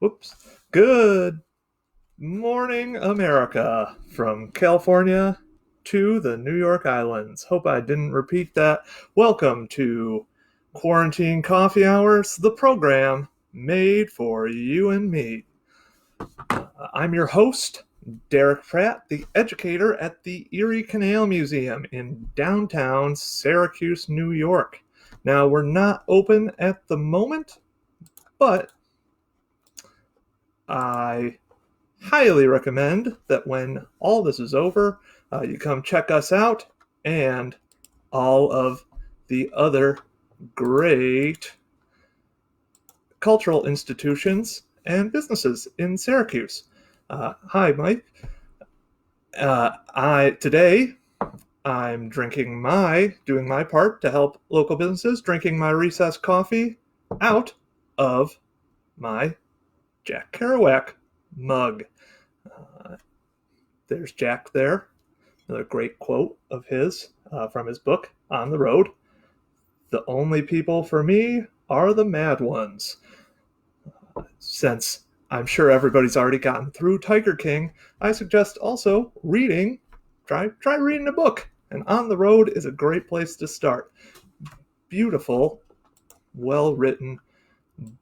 Whoops. Good morning, America, from California to the New York Islands. Hope I didn't repeat that. Welcome to Quarantine Coffee Hours, the program made for you and me. I'm your host, Derek Pratt, the educator at the Erie Canal Museum in downtown Syracuse, New York. Now, we're not open at the moment, but I highly recommend that when all this is over, you come check us out and all of the other great cultural institutions and businesses in Syracuse. Hi, Mike. Today I'm doing my part to help local businesses, drinking my recess coffee out of my Jack Kerouac mug. There's Jack there. Another great quote of his from his book, On the Road. The only people for me are the mad ones. Since I'm sure everybody's already gotten through Tiger King, I suggest also try reading a book. And On the Road is a great place to start. Beautiful, well-written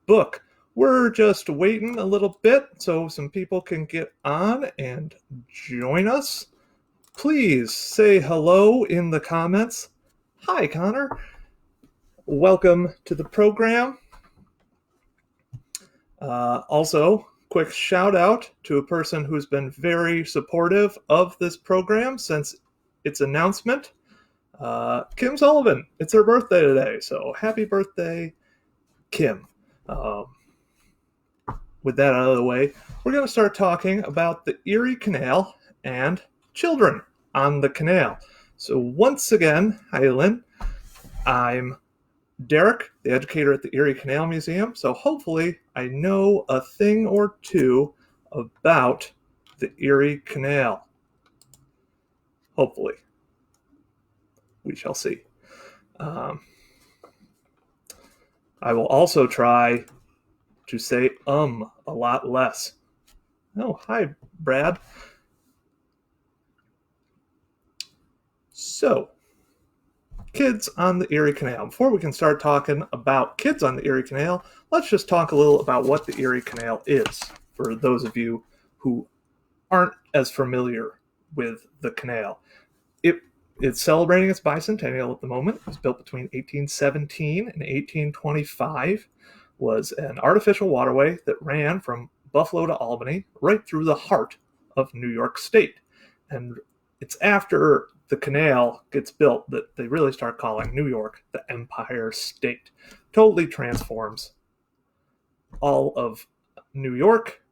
book. We're just waiting a little bit so some people can get on and join us. Please say hello in the comments. Hi, Connor. Welcome to the program. Also, quick shout out to a person who's been very supportive of this program since its announcement, Kim Sullivan. It's her birthday today, so happy birthday, Kim. With that out of the way, we're going to start talking about the Erie Canal and children on the canal. So once again, hi Lynn, I'm Derek, the educator at the Erie Canal Museum, so hopefully I know a thing or two about the Erie Canal. Hopefully. We shall see. I will also try to say a lot less. Oh, hi, Brad. So, kids on the Erie Canal. Before we can start talking about kids on the Erie Canal, let's just talk a little about what the Erie Canal is, for those of you who aren't as familiar with the canal. It's celebrating its bicentennial at the moment. It was built between 1817 and 1825, was an artificial waterway that ran from Buffalo to Albany, right through the heart of New York State. And it's after the canal gets built that they really start calling New York the Empire State. Totally transforms all of New York,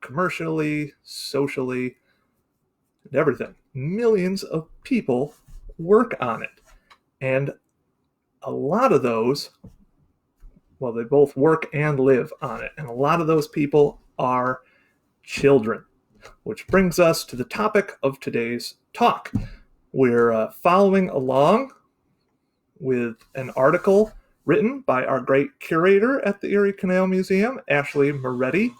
commercially, socially, and everything. Millions of people work on it. And a lot of those, well, they both work and live on it. And a lot of those people are children, which brings us to the topic of today's talk. We're following along with an article written by our great curator at the Erie Canal Museum, Ashley Moretti.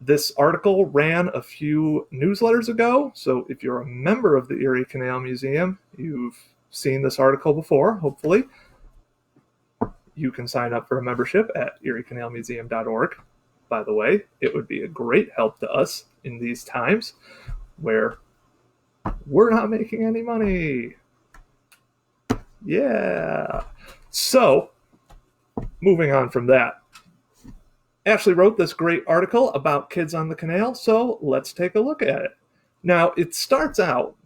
This article ran a few newsletters ago, so if you're a member of the Erie Canal Museum, you've seen this article before, hopefully. You can sign up for a membership at eriecanalmuseum.org. By the way, it would be a great help to us in these times where we're not making any money. Yeah. So, moving on from that, Ashley wrote this great article about kids on the canal, so let's take a look at it. Now, it starts out,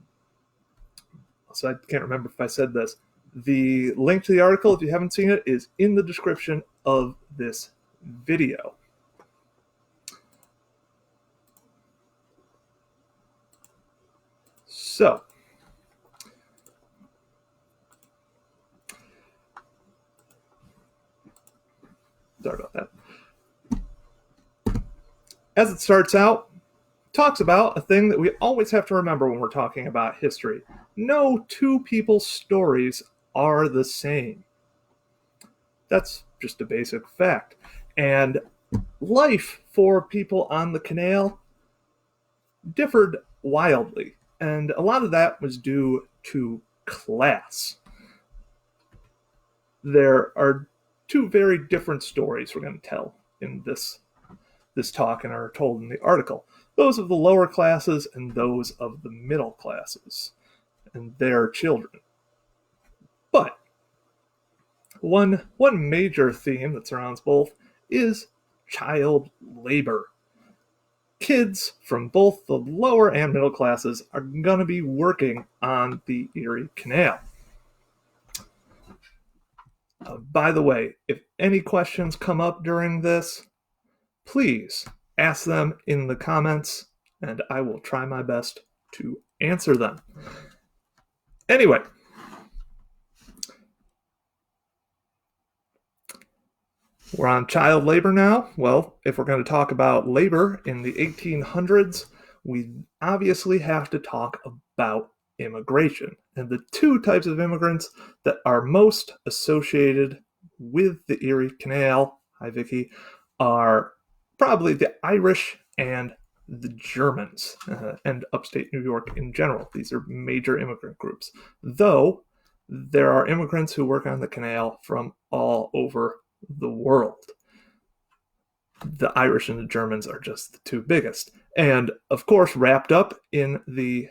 so I can't remember if I said this, the link to the article, if you haven't seen it, is in the description of this video. So, sorry about that. As it starts out, talks about a thing that we always have to remember when we're talking about history. No two people's stories are the same. That's just a basic fact. And Life for people on the canal differed wildly, and a lot of that was due to class. There are two very different stories we're going to tell in this talk and are told in the article. Those of the lower classes and those of the middle classes and their children. But one major theme that surrounds both is child labor. Kids from both the lower and middle classes are going to be working on the Erie Canal. By the way, if any questions come up during this, please ask them in the comments and I will try my best to answer them. Anyway, we're on child labor now. Well, if we're going to talk about labor in the 1800s, we obviously have to talk about immigration. And the two types of immigrants that are most associated with the Erie Canal, hi Vicky, are probably the Irish and the Germans and upstate New York in general. These are major immigrant groups. Though there are immigrants who work on the canal from all over the world. The Irish and the Germans are just the two biggest. And of course, wrapped up in the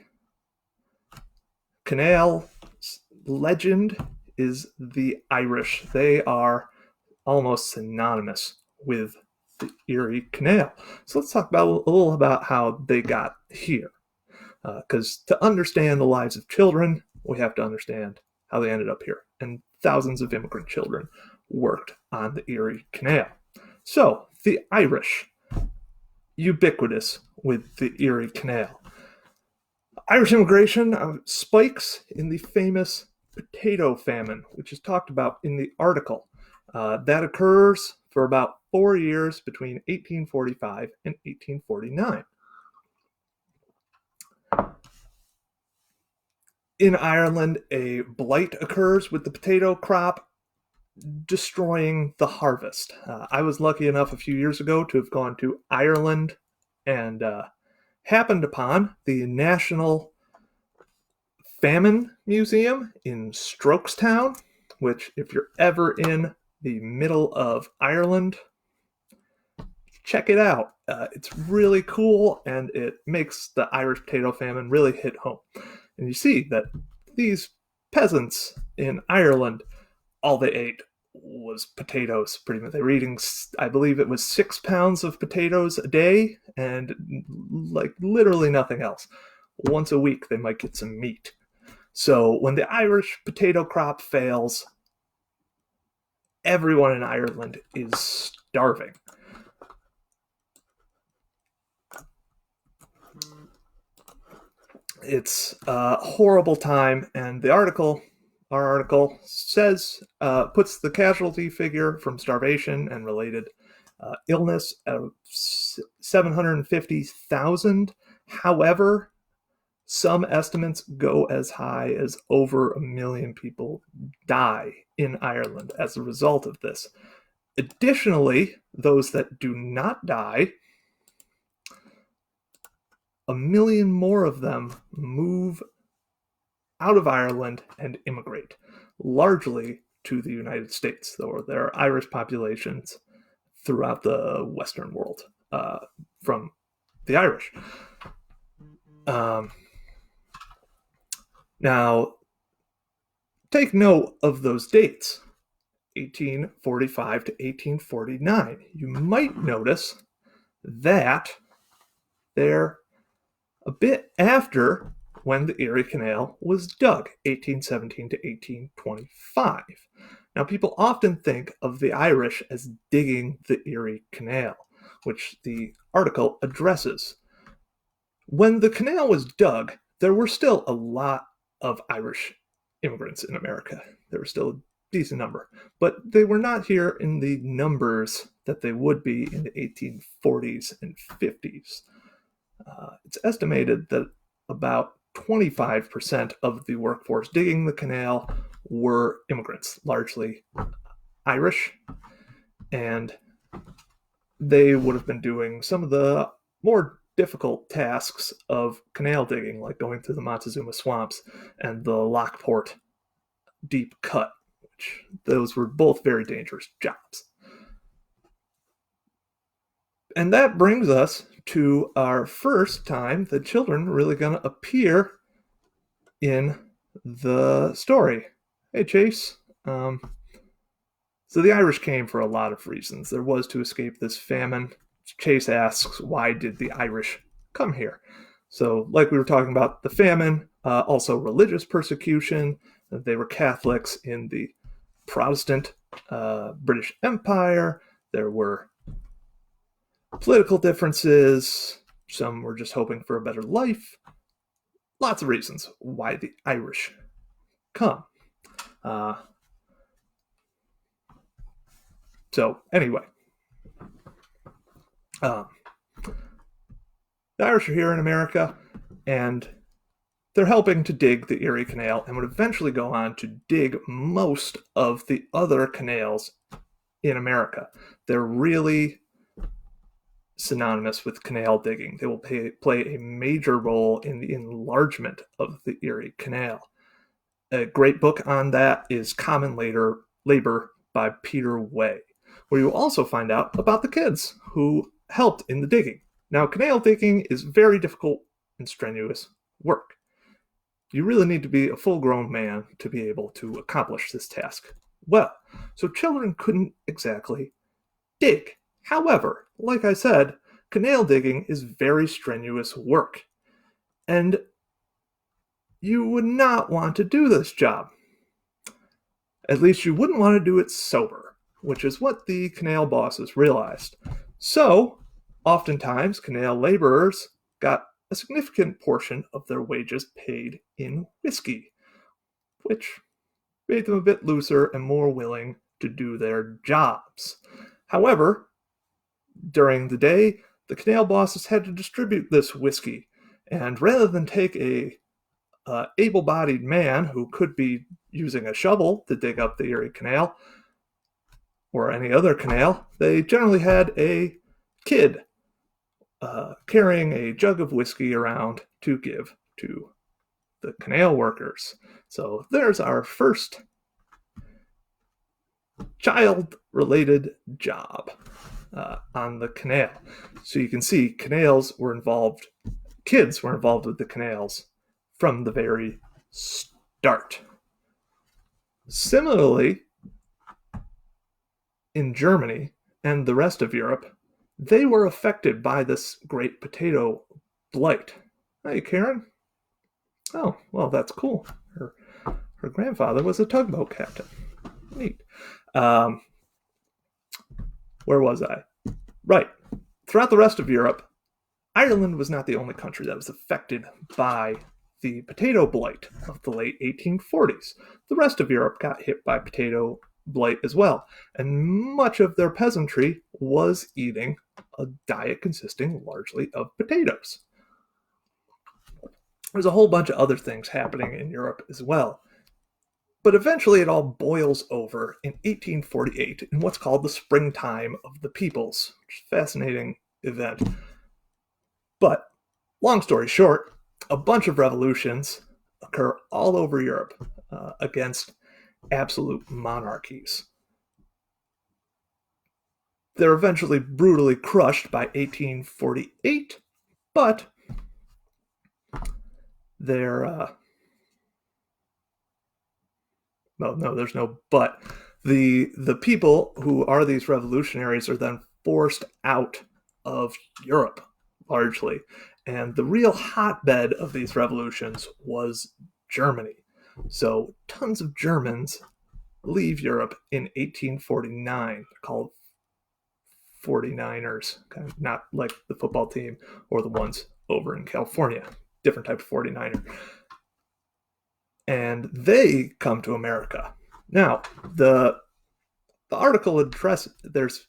canal legend is the Irish. They are almost synonymous with the Erie Canal. So let's talk about a little about how they got here. Because to understand the lives of children, we have to understand how they ended up here. And thousands of immigrant children worked on the Erie Canal. So the Irish, ubiquitous with the Erie Canal. Irish immigration spikes in the famous potato famine, which is talked about in the article. That occurs for about 4 years between 1845 and 1849. In Ireland, a blight occurs with the potato crop, destroying the harvest. I was lucky enough a few years ago to have gone to Ireland and happened upon the National Famine Museum in Strokestown, which, if you're ever in the middle of Ireland, check it out. It's really cool, and it makes the Irish potato famine really hit home. And you see that these peasants in Ireland, all they ate was potatoes. Pretty much, they were eating, I believe it was 6 pounds of potatoes a day, and like literally nothing else. Once a week, they might get some meat. So when the Irish potato crop fails, everyone in Ireland is starving. It's a horrible time, and our article says, puts the casualty figure from starvation and related illness at 750,000. However, some estimates go as high as over 1 million people die in Ireland as a result of this. Additionally, those that do not die, 1 million more of them move out of Ireland and immigrate, largely to the United States, though there are Irish populations throughout the Western world from the Irish. Now, take note of those dates, 1845 to 1849. You might notice that they're a bit after when the Erie Canal was dug, 1817 to 1825. Now, people often think of the Irish as digging the Erie Canal, which the article addresses. When the canal was dug, there were still a lot of Irish immigrants in America. There were still a decent number, but they were not here in the numbers that they would be in the 1840s and 50s. It's estimated that about 25% of the workforce digging the canal were immigrants, largely Irish, and they would have been doing some of the more difficult tasks of canal digging, like going through the Montezuma swamps and the Lockport deep cut, which those were both very dangerous jobs. And that brings us to our first time the children are really going to appear in the story. Hey, Chase. So the Irish came for a lot of reasons. There was to escape this famine. Chase asks, why did the Irish come here? So, like we were talking about, the famine, also religious persecution. They were Catholics in the Protestant British Empire. There were political differences. Some were just hoping for a better life. Lots of reasons why the Irish come. So, anyway, the Irish are here in America, and they're helping to dig the Erie Canal and would eventually go on to dig most of the other canals in America. They're really synonymous with canal digging. They will play a major role in the enlargement of the Erie Canal. A great book on that is Common Labor by Peter Way, where you also find out about the kids who helped in the digging. Now, canal digging is very difficult and strenuous work. You really need to be a full-grown man to be able to accomplish this task well. So children couldn't exactly dig. However, like I said, canal digging is very strenuous work. And you would not want to do this job. At least you wouldn't want to do it sober, which is what the canal bosses realized. So, oftentimes, canal laborers got a significant portion of their wages paid in whiskey, which made them a bit looser and more willing to do their jobs. However, during the day, the canal bosses had to distribute this whiskey, and rather than take a able-bodied man who could be using a shovel to dig up the Erie Canal or any other canal, they generally had a kid carrying a jug of whiskey around to give to the canal workers. So there's our first child-related job on the canal. So you can see kids were involved with the canals from the very start. Similarly, in Germany and the rest of Europe, they were affected by this great potato blight. Hey, Karen. Oh, well, that's cool. Her grandfather was a tugboat captain. Neat. Where was I? Right. Throughout the rest of Europe, Ireland was not the only country that was affected by the potato blight of the late 1840s. The rest of Europe got hit by potato blight as well, and much of their peasantry was eating a diet consisting largely of potatoes. There's a whole bunch of other things happening in Europe as well. But eventually it all boils over in 1848 in what's called the Springtime of the Peoples, which is a fascinating event. But, long story short, a bunch of revolutions occur all over Europe against absolute monarchies. They're eventually brutally crushed by 1848, but they're no, there's no but. The people who are these revolutionaries are then forced out of Europe, largely. And the real hotbed of these revolutions was Germany. So tons of Germans leave Europe in 1849. They're called 49ers, kind of not like the football team or the ones over in California. Different type of 49er. And they come to America. Now, the article addresses, there's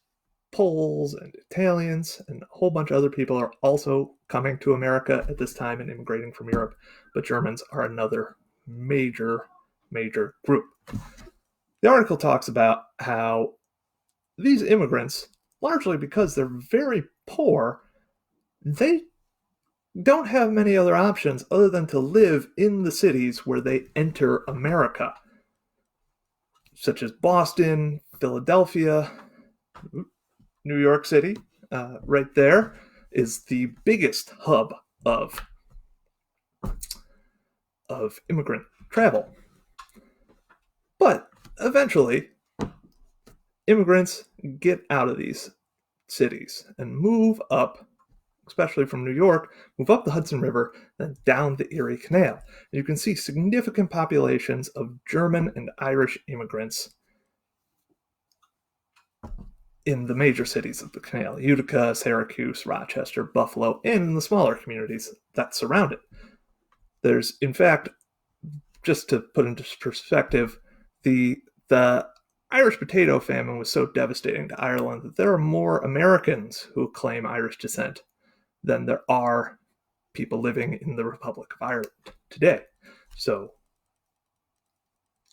Poles and Italians and a whole bunch of other people are also coming to America at this time and immigrating from Europe, but Germans are another major group. The article talks about how these immigrants largely because they're very poor, they don't have many other options other than to live in the cities where they enter America, such as Boston, Philadelphia, New York City. Right there is the biggest hub of immigrant travel. But eventually, immigrants get out of these cities and move up, especially from New York, move up the Hudson River, then down the Erie Canal. And you can see significant populations of German and Irish immigrants in the major cities of the canal: Utica, Syracuse, Rochester, Buffalo, and in the smaller communities that surround it. There's, in fact, just to put into perspective, the Irish potato famine was so devastating to Ireland that there are more Americans who claim Irish descent than there are people living in the Republic of Ireland today. So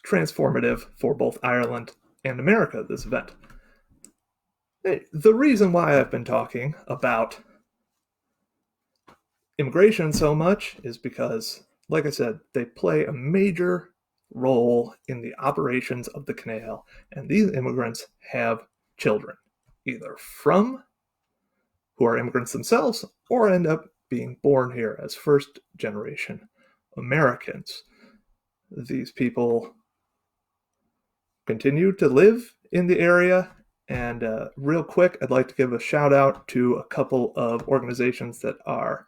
transformative for both Ireland and America, this event. The reason why I've been talking about immigration so much is because, like I said, they play a major role in the operations of the canal, and these immigrants have children, either from who are immigrants themselves or end up being born here as first generation Americans. These people continue to live in the area. And real quick, I'd like to give a shout out to a couple of organizations that are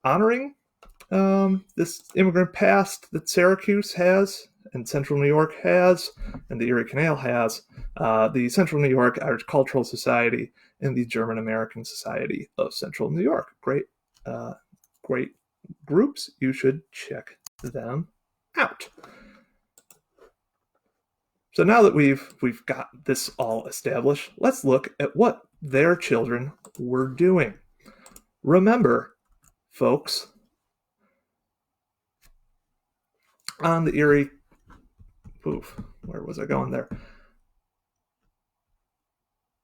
honoring this immigrant past that Syracuse has, and Central New York has, and the Erie Canal has. The Central New York Irish Cultural Society and the German American Society of Central New York. Great groups. You should check them out. So now that we've got this all established, let's look at what their children were doing. Remember, folks, on the Erie, where was I going there?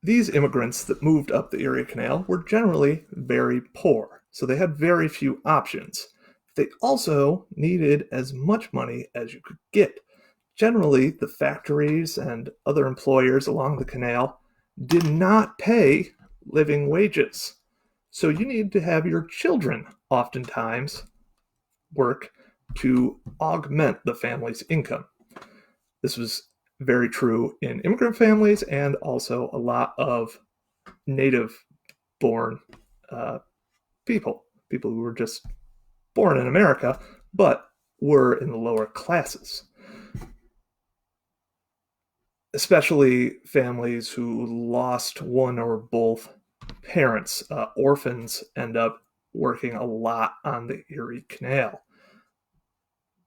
These immigrants that moved up the Erie Canal were generally very poor, so they had very few options. They also needed as much money as you could get. Generally, the factories and other employers along the canal did not pay living wages. So you need to have your children oftentimes work to augment the family's income. This was very true in immigrant families and also a lot of native-born people who were just born in America but were in the lower classes. Especially families who lost one or both parents. Orphans end up working a lot on the Erie Canal.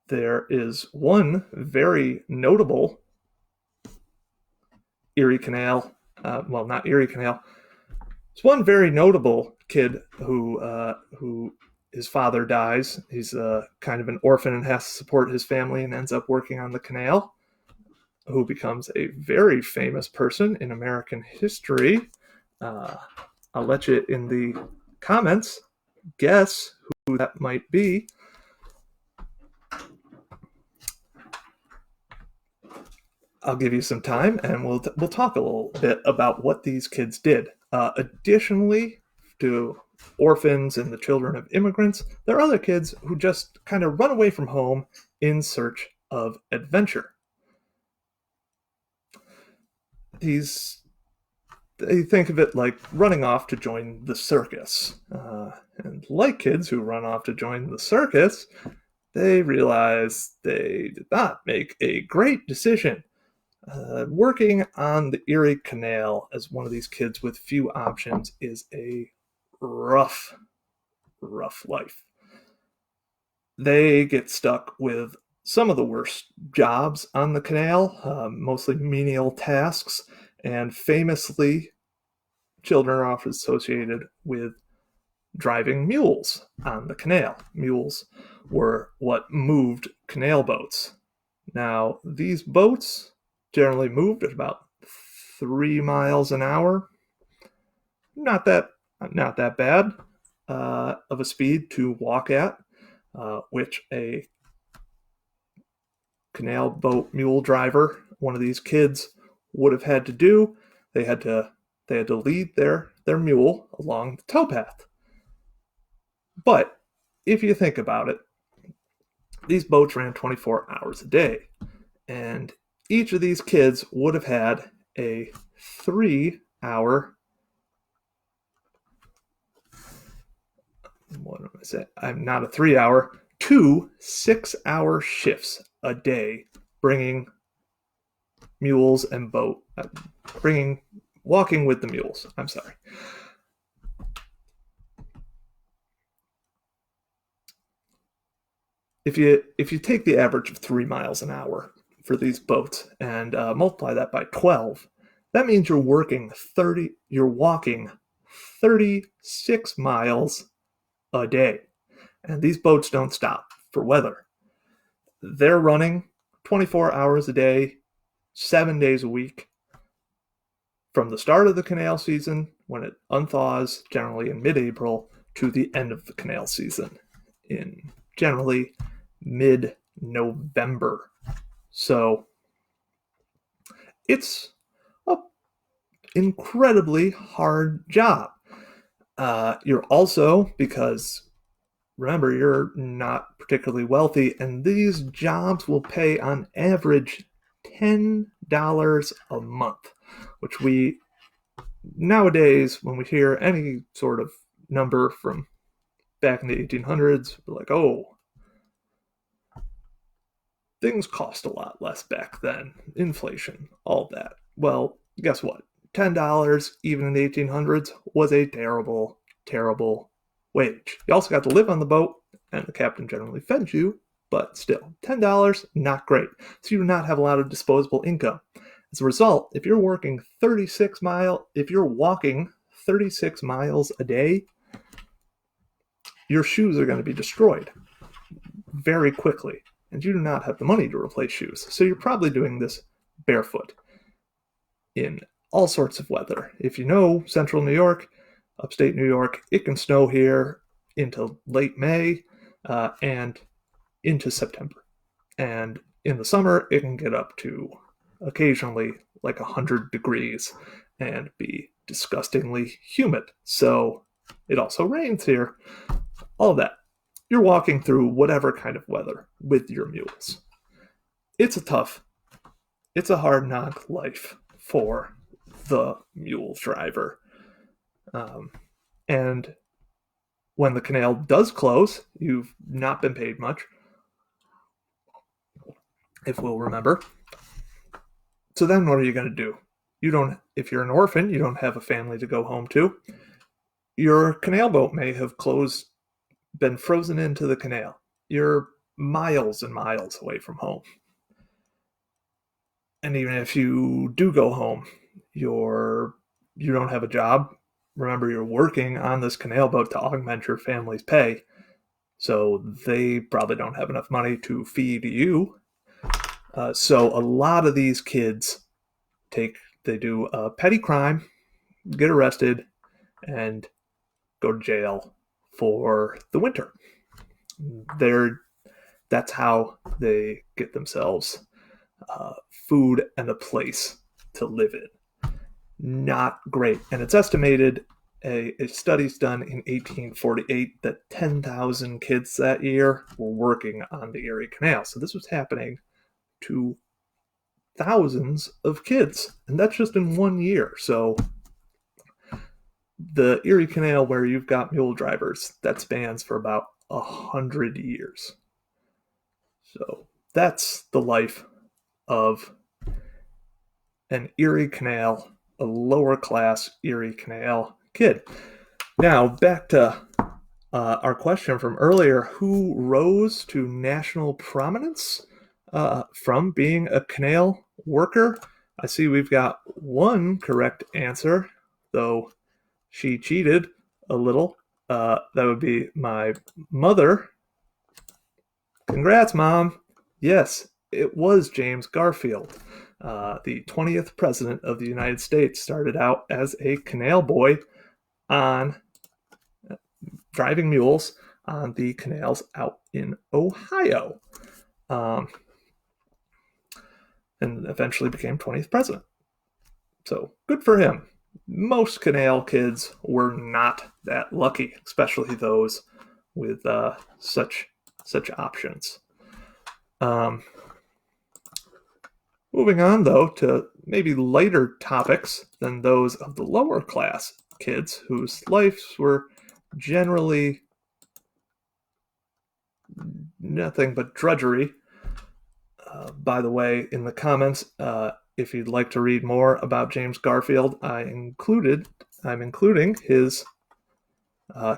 There is one very notable Erie Canal, not Erie Canal. It's one very notable kid who his father dies. He's kind of an orphan and has to support his family and ends up working on the canal, who becomes a very famous person in American history. I'll let you in the comments guess who that might be. I'll give you some time, and we'll talk a little bit about what these kids did. Additionally to orphans and the children of immigrants, there are other kids who just kind of run away from home in search of adventure. They think of it like running off to join the circus. And like kids who run off to join the circus, they realize they did not make a great decision. Working on the Erie Canal as one of these kids with few options is a rough life. They get stuck with some of the worst jobs on the canal, mostly menial tasks, and famously, children are often associated with driving mules on the canal. Mules were what moved canal boats. Now, these boats generally moved at about 3 miles an hour, not that bad of a speed to walk at, which a canal boat mule driver, one of these kids, would have had to do. They had to lead their mule along the towpath. But if you think about it, these boats ran 24 hours a day, and each of these kids would have had a 3 hour, what am I saying? I'm not a 3 hour, 2 6 hour shifts a day, bringing mules and walking with the mules. I'm sorry. If you take the average of 3 miles an hour for these boats and multiply that by 12, that means you're walking 36 miles a day. And these boats don't stop for weather. They're running 24 hours a day, 7 days a week, from the start of the canal season, when it unthaws, generally in mid-April, to the end of the canal season in generally mid-November. So it's an incredibly hard job. You're also, because remember, you're not particularly wealthy, and these jobs will pay on average $10 a month, which we nowadays, when we hear any sort of number from back in the 1800s, we're like, oh, things cost a lot less back then. Inflation, all that. Well, guess what? $10, even in the 1800s, was a terrible, terrible wage. You also got to live on the boat, and the captain generally fed you, but still, $10, not great. So you do not have a lot of disposable income. As a result, if you're walking 36 miles a day, your shoes are going to be destroyed very quickly, and you do not have the money to replace shoes. So you're probably doing this barefoot in all sorts of weather. If you know central New York, upstate New York, it can snow here into late May and into September. And in the summer, it can get up to occasionally like 100 degrees and be disgustingly humid. So it also rains here. All that. You're walking through whatever kind of weather with your mules. It's a hard knock life for the mule driver. And when the canal does close, you've not been paid much, if we'll remember. So then what are you going to do? If you're an orphan, you don't have a family to go home to. Your canal boat may have been frozen into the canal. You're miles and miles away from home. And even if you do go home, you don't have a job. Remember, you're working on this canal boat to augment your family's pay. So they probably don't have enough money to feed you. So a lot of these kids they do a petty crime, get arrested, and go to jail for the winter. That's how they get themselves food and a place to live in. Not great. And it's estimated, a study's done in 1848, that 10,000 kids that year were working on the Erie Canal. So this was happening to thousands of kids, and that's just in 1 year. So the Erie Canal, where you've got mule drivers, that spans for about 100 years. So that's the life of an Erie Canal, a lower class Erie Canal kid. Now back to our question from earlier: who rose to national prominence from being a canal worker? I see we've got one correct answer, though she cheated a little. That would be my mother. Congrats, Mom. Yes, it was James Garfield. The 20th president of the United States started out as a canal boy on driving mules on the canals out in Ohio, um, and eventually became 20th president. So good for him. Most canal kids were not that lucky, especially those with such options. Um, Moving on, though, to maybe lighter topics than those of the lower class kids whose lives were generally nothing but drudgery. By the way, in the comments, if you'd like to read more about James Garfield, I'm including his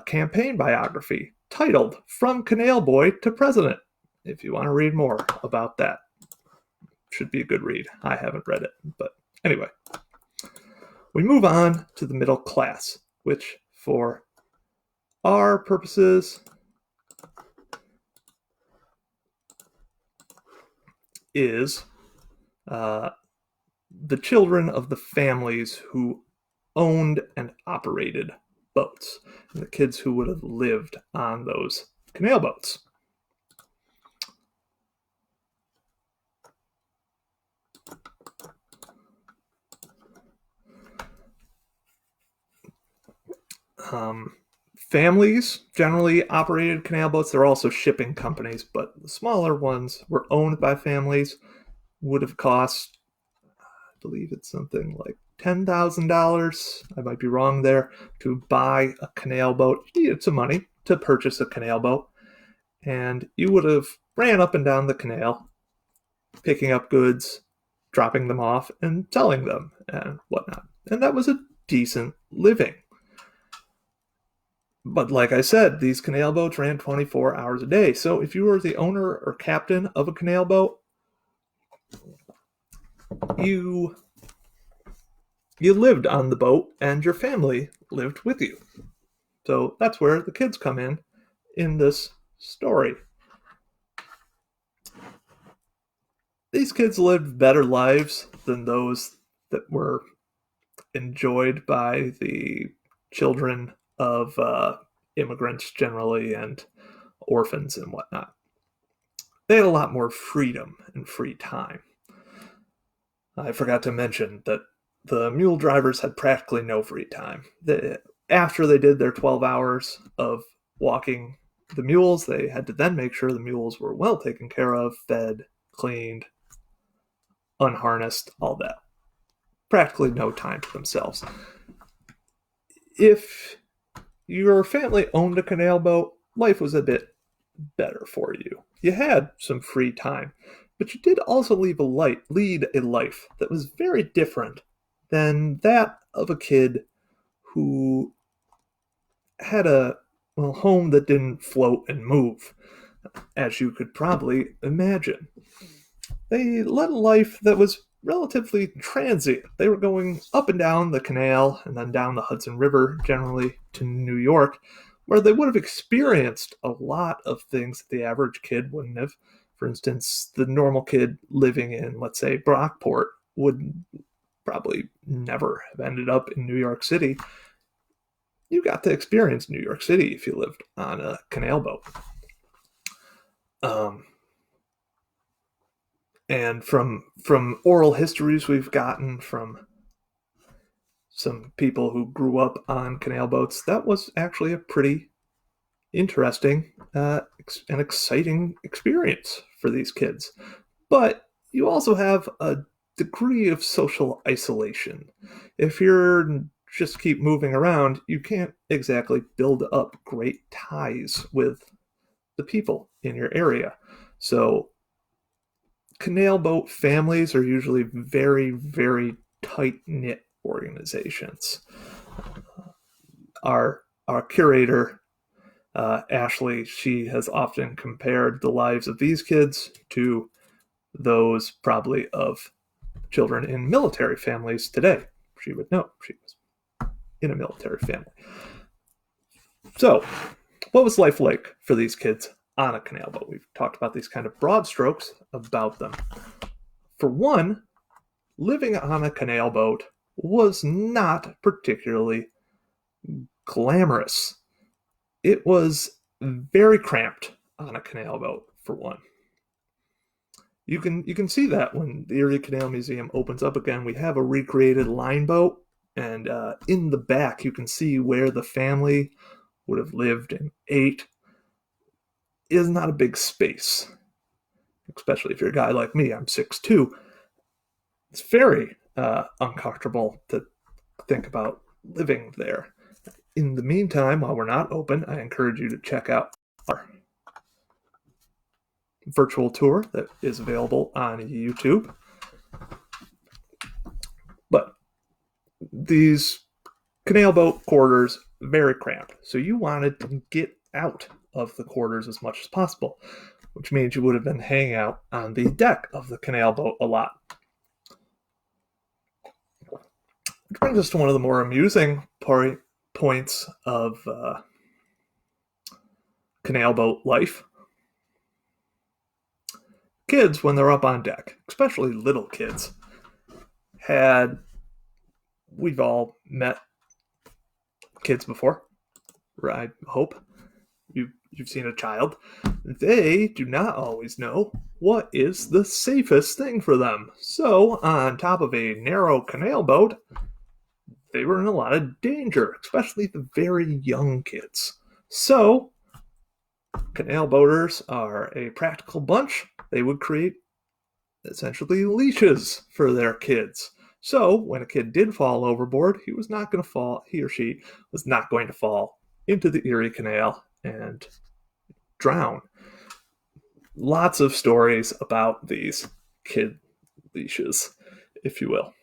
campaign biography titled "From Canal Boy to President." If you want to read more about that, should be a good read. I haven't read it, but anyway, we move on to the middle class, which for our purposes is the children of the families who owned and operated boats, and the kids who would have lived on those canal boats. Families generally operated canal boats. There are also shipping companies, but the smaller ones were owned by families, would have cost, I believe it's something like $10,000. I might be wrong there, to buy a canal boat. You needed some money to purchase a canal boat, and you would have ran up and down the canal, picking up goods, dropping them off, and selling them and whatnot. And that was a decent living. But like I said, these canal boats ran 24 hours a day. So if you were the owner or captain of a canal boat, you lived on the boat and your family lived with you. So that's where the kids come in this story. These kids lived better lives than those that were enjoyed by the children of immigrants generally and orphans and whatnot. They had a lot more freedom and free time. I forgot to mention that the mule drivers had practically no free time. After they did their 12 hours of walking the mules, they had to then make sure the mules were well taken care of, fed, cleaned, unharnessed, all that. Practically no time to themselves. If your family owned a canal boat, life was a bit better for you. You had some free time, but you did also lead a life that was very different than that of a kid who had a home that didn't float and move, as you could probably imagine. They led a life that was relatively transient. They were going up and down the canal and then down the Hudson River, generally to New York, where they would have experienced a lot of things that the average kid wouldn't have. For instance, the normal kid living in, let's say, Brockport would probably never have ended up in New York City. You got to experience New York City if you lived on a canal boat. And from oral histories we've gotten from some people who grew up on canal boats, that was actually a pretty interesting and exciting experience for these kids. But you also have a degree of social isolation. If you're just keep moving around, you can't exactly build up great ties with the people in your area. So canal boat families are usually very, very tight-knit organizations. Our curator, Ashley, she has often compared the lives of these kids to those probably of children in military families today. She would know. She was in a military family. So, what was life like for these kids on a canal boat? We've talked about these kind of broad strokes about them. For one, living on a canal boat was not particularly glamorous. It was very cramped on a canal boat, for one. You can see that when the Erie Canal Museum opens up again. We have a recreated line boat, and in the back you can see where the family would have lived and ate. It is not a big space, especially if you're a guy like me. I'm 6'2". It's very uncomfortable to think about living there. In the meantime, while we're not open, I encourage you to check out our virtual tour that is available on YouTube. But these canal boat quarters, very cramped. So you wanted to get out of the quarters as much as possible, which means you would have been hanging out on the deck of the canal boat a lot. Which brings us to one of the more amusing points of canal boat life. Kids, when they're up on deck, especially little kids, we've all met kids before, I hope. You've seen a child. They do not always know what is the safest thing for them. So, on top of a narrow canal boat, they were in a lot of danger, especially the very young kids. So, canal boaters are a practical bunch. They would create essentially leashes for their kids. So, when a kid did fall overboard, he or she was not going to fall into the Erie Canal and drown. Lots of stories about these kid leashes, if you will.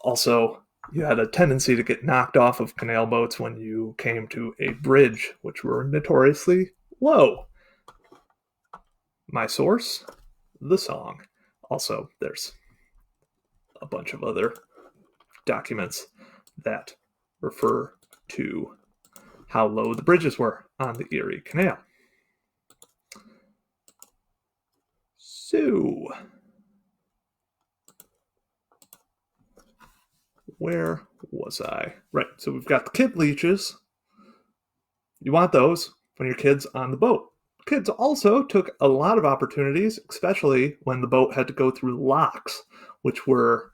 Also, you had a tendency to get knocked off of canal boats when you came to a bridge, which were notoriously low. My source, the song. Also, there's a bunch of other documents that refer to how low the bridges were on the Erie Canal. So, where was I? Right, so we've got the kid leashes. You want those when your kid's on the boat. Kids also took a lot of opportunities, especially when the boat had to go through locks, which were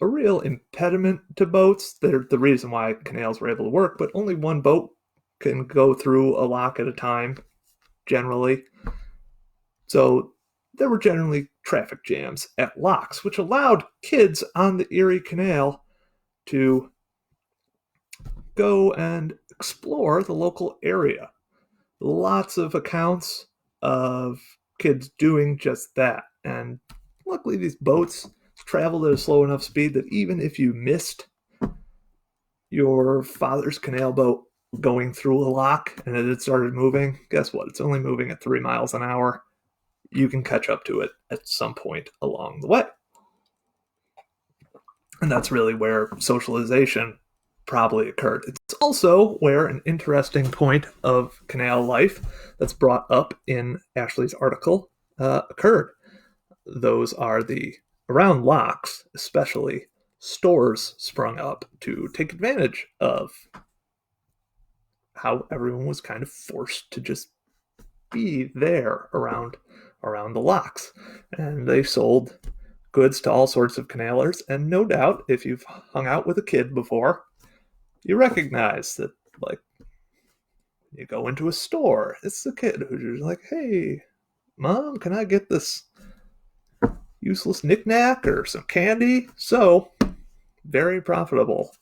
a real impediment to boats. They're the reason why canals were able to work, but only one boat can go through a lock at a time, generally. So there were generally traffic jams at locks, which allowed kids on the Erie Canal to go and explore the local area. Lots of accounts of kids doing just that. And luckily, these boats traveled at a slow enough speed that even if you missed your father's canal boat going through a lock and it had started moving, guess what? It's only moving at 3 miles an hour. You can catch up to it at some point along the way. And that's really where socialization probably occurred. It's also where an interesting point of canal life that's brought up in Ashley's article occurred. Those are around locks, especially, stores sprung up to take advantage of how everyone was kind of forced to just be there around the locks. And they sold goods to all sorts of canalers, and no doubt, if you've hung out with a kid before, you recognize that, like, you go into a store, it's the kid who's like, hey, Mom, can I get this useless knickknack or some candy? So, very profitable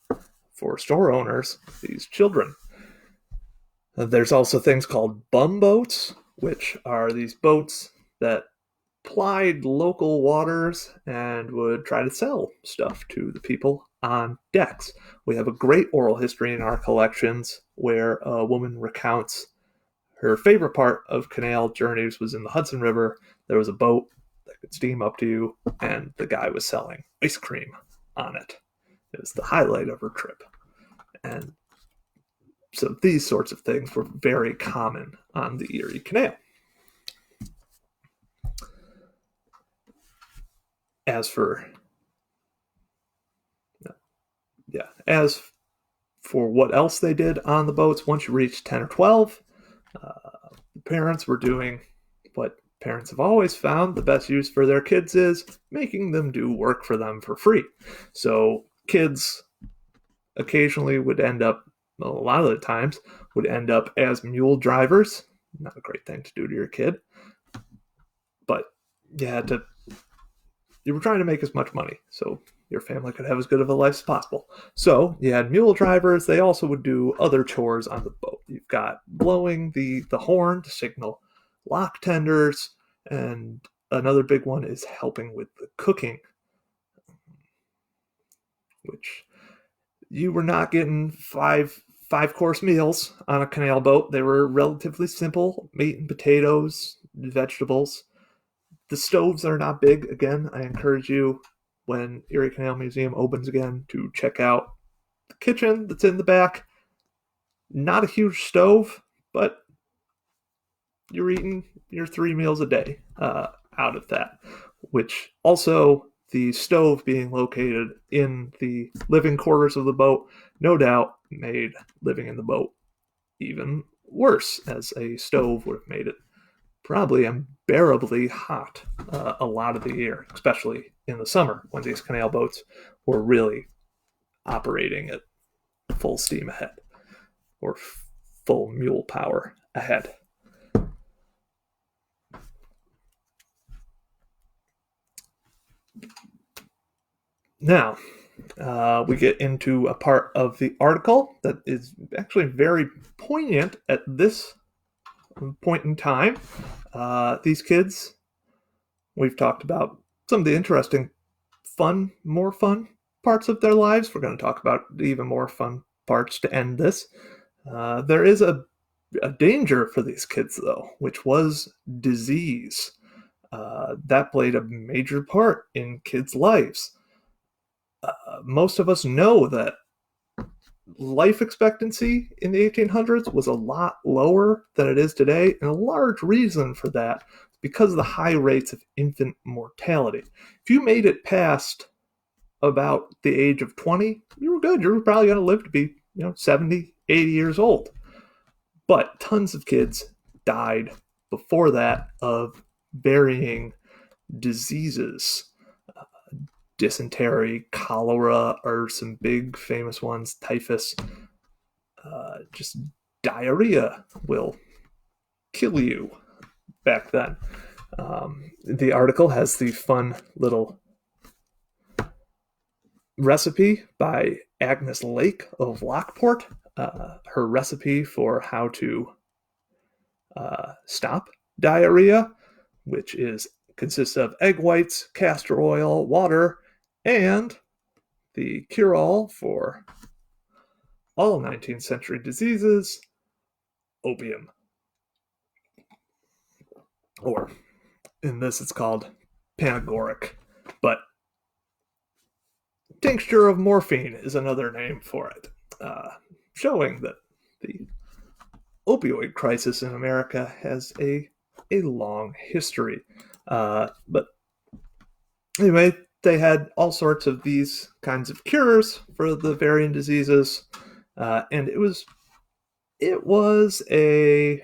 for store owners, these children. There's also things called bum boats, which are these boats that plied local waters and would try to sell stuff to the people on decks. We have a great oral history in our collections where a woman recounts her favorite part of canal journeys was in the Hudson River. There was a boat that could steam up to you, and the guy was selling ice cream on it. It was the highlight of her trip. And so these sorts of things were very common on the Erie Canal. As for for what else they did on the boats. Once you reached 10 or 12, parents were doing what parents have always found the best use for their kids is making them do work for them for free. So kids occasionally would end up, a lot of the times, would end up as mule drivers. Not a great thing to do to your kid, but you were trying to make as much money so your family could have as good of a life as possible. So you had mule drivers. They also would do other chores on the boat. You've got blowing the horn to signal lock tenders, and another big one is helping with the cooking, which you were not getting five-course meals on a canal boat. They were relatively simple: meat and potatoes, vegetables. The stoves are not big. Again, I encourage you, when Erie Canal Museum opens again, to check out the kitchen that's in the back. Not a huge stove, but you're eating your 3 meals a day out of that, which also, the stove being located in the living quarters of the boat, no doubt made living in the boat even worse, as a stove would have made it probably unbearably hot a lot of the year, especially in the summer when these canal boats were really operating at full steam ahead, or full mule power ahead. Now, we get into a part of the article that is actually very poignant at this point in time. These kids, we've talked about some of the interesting, more fun parts of their lives. We're going to talk about even more fun parts to end this. There is a danger for these kids, though, which was disease. That played a major part in kids' lives. Most of us know that life expectancy in the 1800s was a lot lower than it is today, and a large reason for that is because of the high rates of infant mortality. If you made it past about the age of 20, you were good. You were probably going to live to be 70, 80 years old. But tons of kids died before that of varying diseases. Dysentery, cholera are some big famous ones. Typhus, just diarrhea will kill you back then. The article has the fun little recipe by Agnes Lake of Lockport. Her recipe for how to stop diarrhea, which consists of egg whites, castor oil, water, and the cure-all for all 19th century diseases, opium. Or, in this, it's called panagoric. But tincture of morphine is another name for it, showing that the opioid crisis in America has a long history. But anyway, they had all sorts of these kinds of cures for the varying diseases, and it was a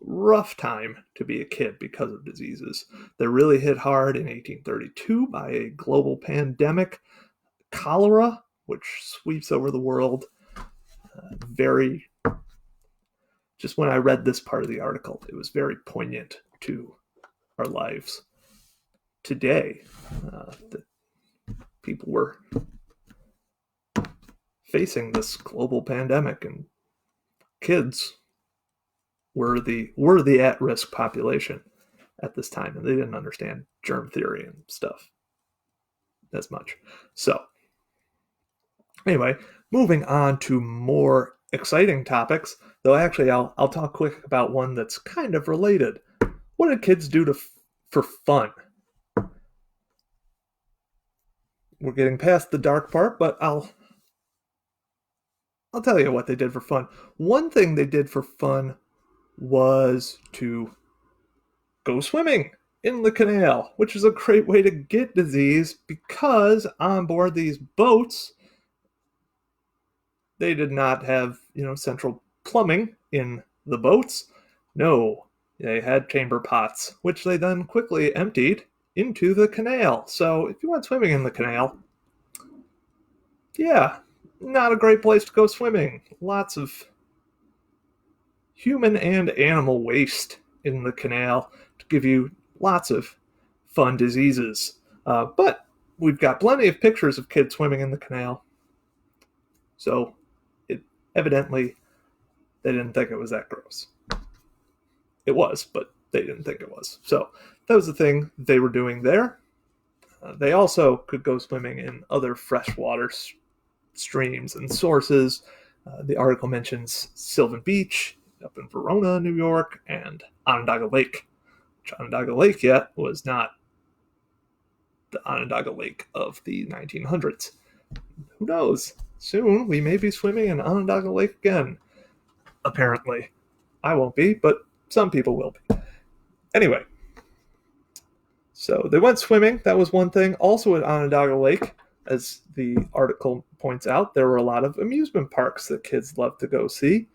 rough time to be a kid because of diseases. They really hit hard in 1832 by a global pandemic, cholera, which sweeps over the world. Just when I read this part of the article, it was very poignant to our lives today. That people were facing this global pandemic, and kids were the at-risk population at this time, and they didn't understand germ theory and stuff as much. So anyway, moving on to more exciting topics, though actually I'll talk quick about one that's kind of related. What did kids do for fun? We're getting past the dark part, but I'll tell you what they did for fun. One thing they did for fun was to go swimming in the canal, which is a great way to get disease, because on board these boats, They did not have, central plumbing in the boats. No, they had chamber pots, which they then quickly emptied into the canal. So if you went swimming in the canal, yeah, not a great place to go swimming. Lots of human and animal waste in the canal to give you lots of fun diseases. But we've got plenty of pictures of kids swimming in the canal. So it evidently they didn't think it was that gross. It was, but they didn't think it was. So that was the thing they were doing there. They also could go swimming in other freshwater streams and sources. The article mentions Sylvan Beach up in Verona, New York, and Onondaga Lake. Which Onondaga Lake yet was not the Onondaga Lake of the 1900s. Who knows? Soon we may be swimming in Onondaga Lake again. Apparently. I won't be, but some people will be. Anyway, so they went swimming. That was one thing. Also at Onondaga Lake, as the article points out, there were a lot of amusement parks that kids loved to go see.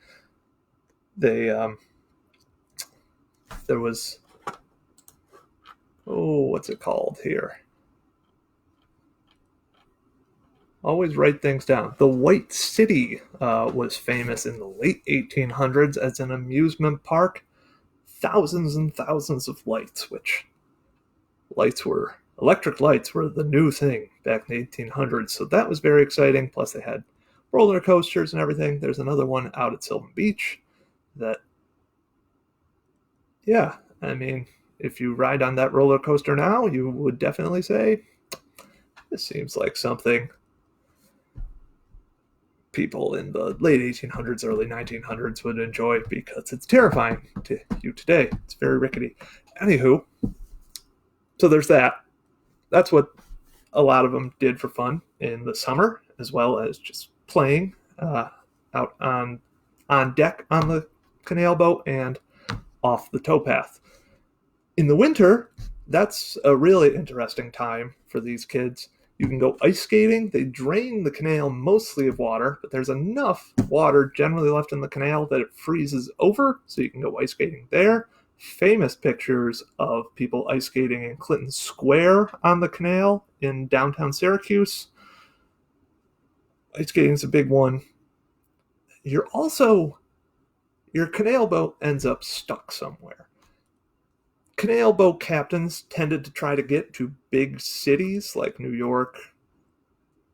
There was, what's it called here? Always write things down. The White City was famous in the late 1800s as an amusement park. Thousands and thousands of lights, which electric lights were the new thing back in the 1800s. So that was very exciting. Plus they had roller coasters and everything. There's another one out at Sylvan Beach that, yeah, I mean, if you ride on that roller coaster now, you would definitely say, this seems like something people in the late 1800s, early 1900s would enjoy because it's terrifying to you today. It's very rickety. Anywho, so there's that. That's what a lot of them did for fun in the summer, as well as just playing out on deck on the canal boat and off the towpath. In the winter, that's a really interesting time for these kids. You can go ice skating. They drain the canal mostly of water, but there's enough water generally left in the canal that it freezes over, so you can go ice skating there. Famous pictures of people ice skating in Clinton Square on the canal in downtown Syracuse. Ice skating is a big one. Your canal boat ends up stuck somewhere. Canal boat captains tended to try to get to big cities like New York,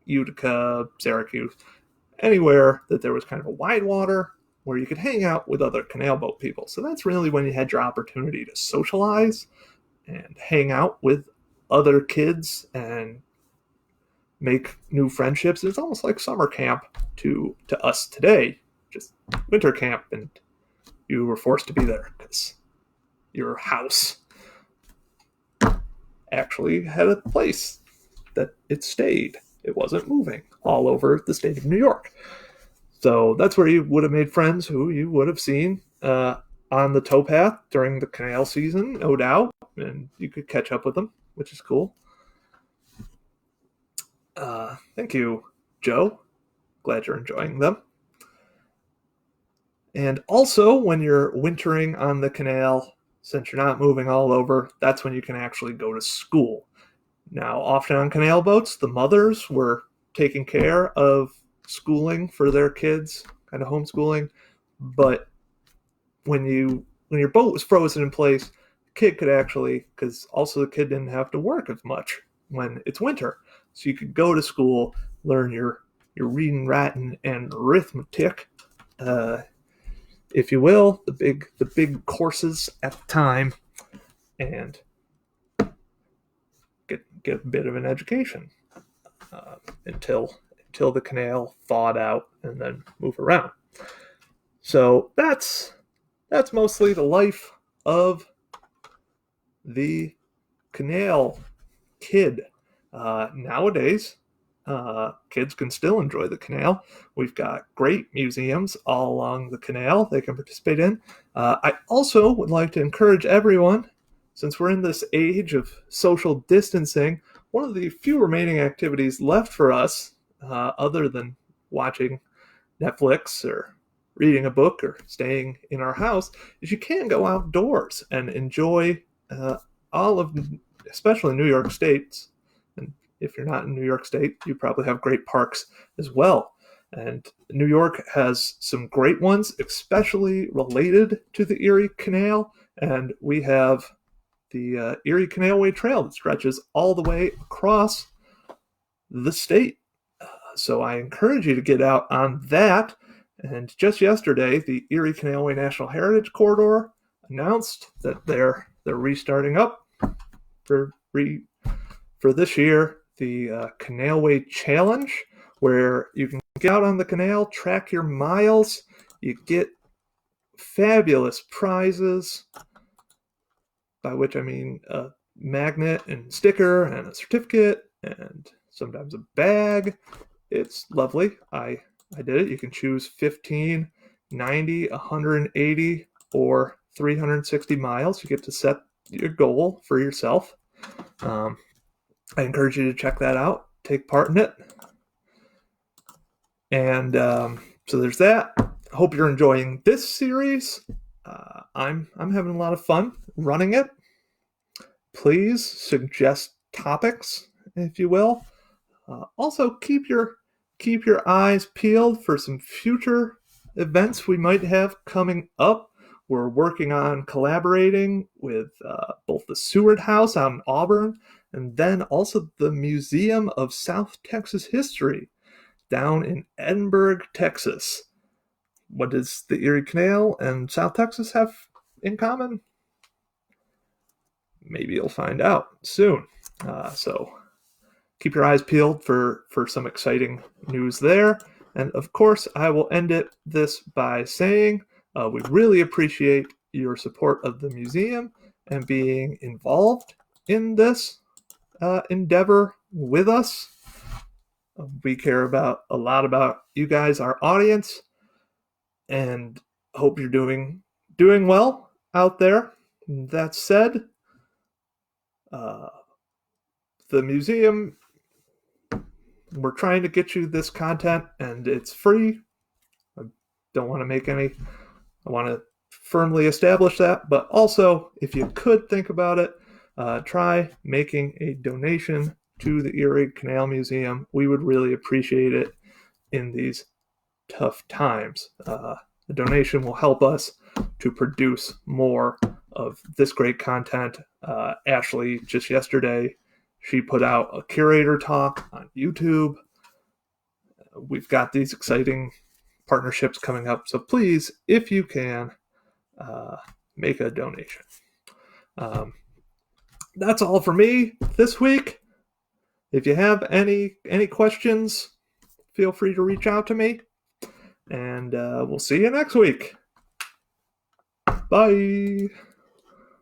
Utica, Syracuse, anywhere that there was kind of a wide water where you could hang out with other canal boat people. So that's really when you had your opportunity to socialize and hang out with other kids and make new friendships. It's almost like summer camp to us today, just winter camp, and you were forced to be there because your house actually had a place that it stayed. It wasn't moving all over the state of New York. So that's where you would have made friends who you would have seen on the towpath during the canal season, no doubt, and you could catch up with them, which is cool. Thank you, Joe. Glad you're enjoying them. And also, when you're wintering on the canal, since you're not moving all over, that's when you can actually go to school. Now, often on canal boats, the mothers were taking care of schooling for their kids, kind of homeschooling. But when your boat was frozen in place, the kid could actually, because also the kid didn't have to work as much when it's winter. So you could go to school, learn your reading, writing, and arithmetic, if you will, the big courses at the time, and get a bit of an education until the canal thawed out and then move around. So that's mostly the life of the canal kid. Nowadays, kids can still enjoy the canal. We've got great museums all along the canal they can participate in. I also would like to encourage everyone, since we're in this age of social distancing, one of the few remaining activities left for us, other than watching Netflix or reading a book or staying in our house is you can go outdoors and enjoy all of, especially New York State. And if you're not in New York State, you probably have great parks as well. And New York has some great ones, especially related to the Erie Canal. And we have the Erie Canalway Trail that stretches all the way across the state. So I encourage you to get out on that. And just yesterday, the Erie Canalway National Heritage Corridor announced that they're restarting up for for this year the Canalway Challenge, where you can get out on the canal, track your miles, you get fabulous prizes, by which I mean a magnet and sticker and a certificate and sometimes a bag. It's lovely. I did it. You can choose 15, 90, 180, or 360 miles. You get to set your goal for yourself. I encourage you to check that out, take part in it. And so there's that. I hope you're enjoying this series. I'm having a lot of fun running it. Please suggest topics, if you will. Also, keep your eyes peeled for some future events we might have coming up. We're working on collaborating with both the Seward House out in Auburn and then also the Museum of South Texas History down in Edinburgh, Texas. What does the Erie Canal and South Texas have in common? Maybe you'll find out soon. So keep your eyes peeled for some exciting news there. And of course, I will end this by saying we really appreciate your support of the museum and being involved in this endeavor with us. We care a lot about you guys, our audience, and hope you're doing well out there. That said, the museum, we're trying to get you this content, and it's free. I don't want to make any. I want to firmly establish that, but also, if you could think about it, try making a donation to the Erie Canal Museum. We would really appreciate it in these tough times. The donation will help us to produce more of this great content. Ashley, just yesterday, she put out a curator talk on YouTube. We've got these exciting partnerships coming up, so please, if you can, make a donation. That's all for me this week. If you have any questions, feel free to reach out to me, and we'll see you next week. Bye.